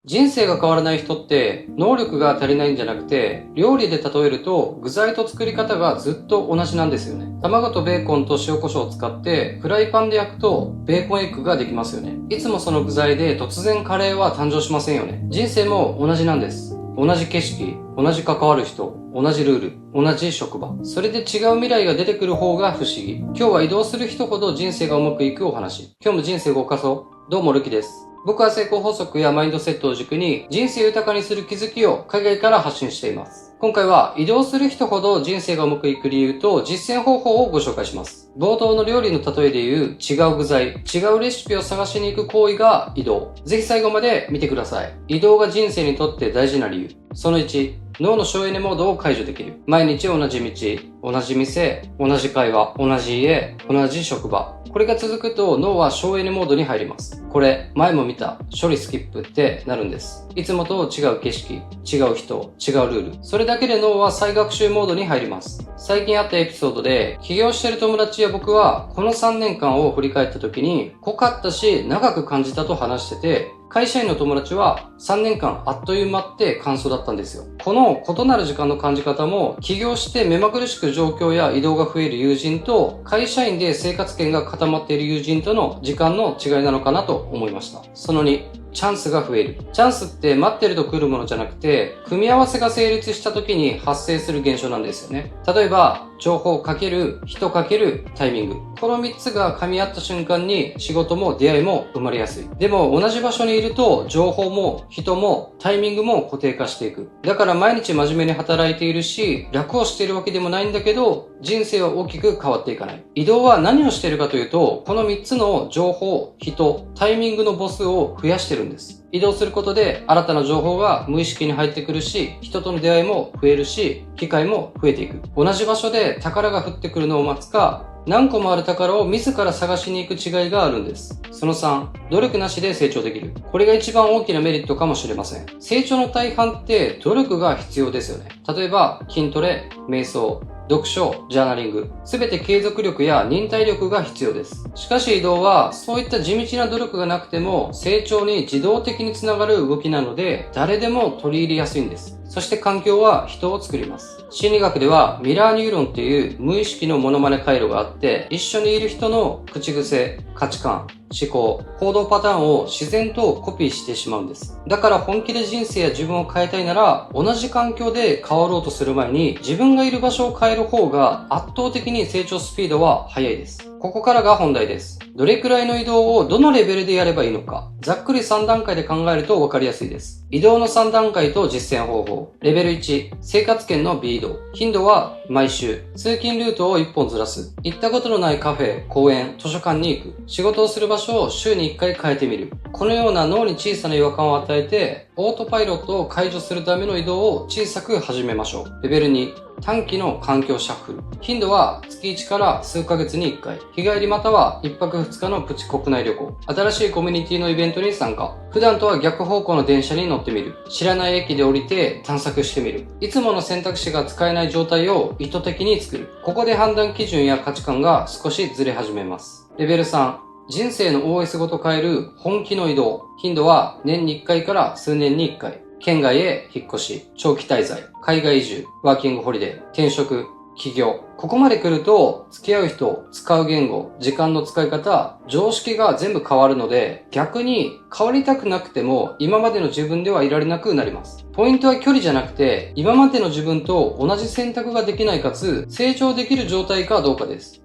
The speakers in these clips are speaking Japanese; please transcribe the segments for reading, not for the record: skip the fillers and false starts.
人生が変わらない人って能力が足りないんじゃなくて、料理で例えると具材と作り方がずっと同じなんですよね。卵とベーコンと塩コショウを使ってフライパンで焼くとベーコンエッグができますよね。いつもその具材で突然カレーは誕生しませんよね。人生も同じなんです。同じ景色、同じ関わる人、同じルール、同じ職場。それで違う未来が出てくる方が不思議。今日は移動する人ほど人生がうまくいくお話。今日も人生を動かそう。どうもルキです。僕は成功法則やマインドセットを軸に人生豊かにする気づきを海外から発信しています。今回は移動する人ほど人生がうまくいく理由と実践方法をご紹介します。冒頭の料理の例えでいう違う具材、違うレシピを探しに行く行為が移動。ぜひ最後まで見てください。移動が人生にとって大事な理由。その1、脳の省エネモードを解除できる。毎日同じ道、同じ店、同じ会話、同じ家、同じ職場。これが続くと脳は省エネモードに入ります。これ、前も見た処理スキップってなるんです。いつもと違う景色、違う人、違うルール。それだけで脳は再学習モードに入ります。最近あったエピソードで、起業してる友達や僕は、この3年間を振り返った時に、濃かったし、長く感じたと話してて、会社員の友達は3年間あっという間って感想だったんですよ。この異なる時間の感じ方も起業して目まぐるしく状況や移動が増える友人と会社員で生活圏が固まっている友人との時間の違いなのかなと思いました。その2、チャンスが増える。チャンスって待ってると来るものじゃなくて、組み合わせが成立した時に発生する現象なんですよね。例えば、情報かける人かけるタイミング。この3つが噛み合った瞬間に仕事も出会いも生まれやすい。でも同じ場所にいると情報も人もタイミングも固定化していく。だから毎日真面目に働いているし、楽をしているわけでもないんだけど、人生は大きく変わっていかない。移動は何をしているかというと、この3つの情報、人、タイミングの母数を増やしてるんです。移動することで新たな情報が無意識に入ってくるし、人との出会いも増えるし、機会も増えていく。同じ場所で宝が降ってくるのを待つか、何個もある宝を自ら探しに行く違いがあるんです。その3、努力なしで成長できる。これが一番大きなメリットかもしれません。成長の大半って努力が必要ですよね。例えば、筋トレ、瞑想、読書、ジャーナリング。すべて継続力や忍耐力が必要です。しかし移動は、そういった地道な努力がなくても、成長に自動的につながる動きなので、誰でも取り入れやすいんです。そして環境は人を作ります。心理学ではミラーニューロンっていう無意識のモノマネ回路があって、一緒にいる人の口癖、価値観、思考、行動パターンを自然とコピーしてしまうんです。だから本気で人生や自分を変えたいなら、同じ環境で変わろうとする前に、自分がいる場所を変える方が圧倒的に成長スピードは速いです。ここからが本題です。どれくらいの移動をどのレベルでやればいいのか。ざっくり3段階で考えると分かりやすいです。移動の3段階と実践方法。レベル1、生活圏の微移動。頻度は毎週。通勤ルートを1本ずらす。行ったことのないカフェ、公園、図書館に行く。仕事をする場所を週に1回変えてみる。このような脳に小さな違和感を与えて、オートパイロットを解除するための移動を小さく始めましょう。レベル2、短期の環境シャッフル。頻度は月1から数ヶ月に1回。日帰りまたは1泊2日のプチ国内旅行。新しいコミュニティのイベントに参加。普段とは逆方向の電車に乗ってみる。知らない駅で降りて探索してみる。いつもの選択肢が使えない状態を意図的に作る。ここで判断基準や価値観が少しずれ始めます。レベル3、人生の OS ごと変える本気の移動。頻度は年に1回から数年に1回。県外へ引っ越し、長期滞在、海外移住、ワーキングホリデー、転職、起業。ここまで来ると、付き合う人、使う言語、時間の使い方、常識が全部変わるので、逆に変わりたくなくても、今までの自分ではいられなくなります。ポイントは距離じゃなくて、今までの自分と同じ選択ができないかつ、成長できる状態かどうかです。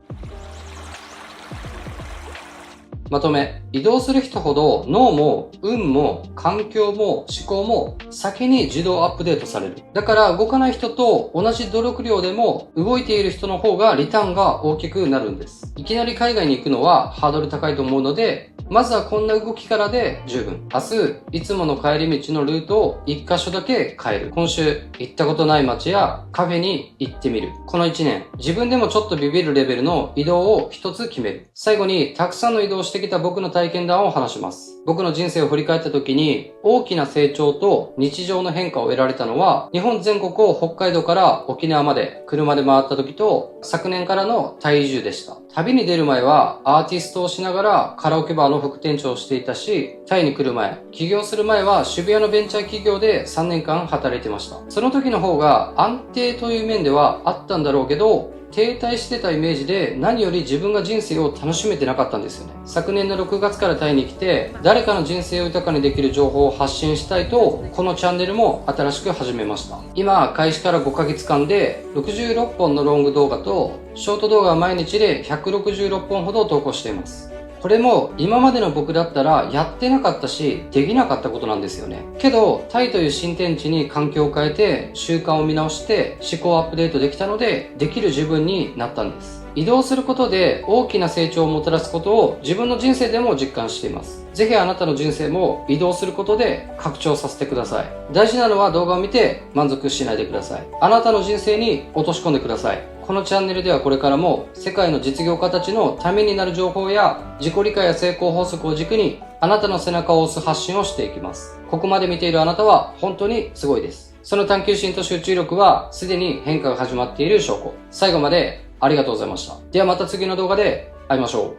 まとめ、移動する人ほど脳も運も環境も思考も先に自動アップデートされる。だから動かない人と同じ努力量でも動いている人の方がリターンが大きくなるんです。いきなり海外に行くのはハードル高いと思うので、まずはこんな動きからで十分。明日、いつもの帰り道のルートを一箇所だけ変える。今週、行ったことない街やカフェに行ってみる。この1年、自分でもちょっとビビるレベルの移動を一つ決める。最後に、たくさんの移動をしてきた僕の体験談を話します。僕の人生を振り返った時に、大きな成長と日常の変化を得られたのは、日本全国を北海道から沖縄まで車で回った時と、昨年からのタイ移住でした。旅に出る前はアーティストをしながらカラオケバーの副店長をしていたし、タイに来る前、起業する前は渋谷のベンチャー企業で3年間働いてました。その時の方が安定という面ではあったんだろうけど、停滞してたイメージで何より自分が人生を楽しめてなかったんですよね。昨年の6月からタイに来て、誰かの人生を豊かにできる情報を発信したいと、このチャンネルも新しく始めました。今、開始から5ヶ月間で66本のロング動画と、ショート動画は毎日で166本ほど投稿しています。これも今までの僕だったらやってなかったし、できなかったことなんですよね。けど、タイという新天地に環境を変えて、習慣を見直して思考をアップデートできたので、できる自分になったんです。移動することで大きな成長をもたらすことを自分の人生でも実感しています。ぜひあなたの人生も移動することで拡張させてください。大事なのは動画を見て満足しないでください。あなたの人生に落とし込んでください。このチャンネルではこれからも世界の実業家たちのためになる情報や自己理解や成功法則を軸にあなたの背中を押す発信をしていきます。ここまで見ているあなたは本当にすごいです。その探求心と集中力はすでに変化が始まっている証拠。最後までありがとうございました。ではまた次の動画で会いましょう。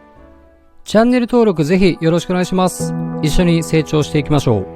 チャンネル登録ぜひよろしくお願いします。一緒に成長していきましょう。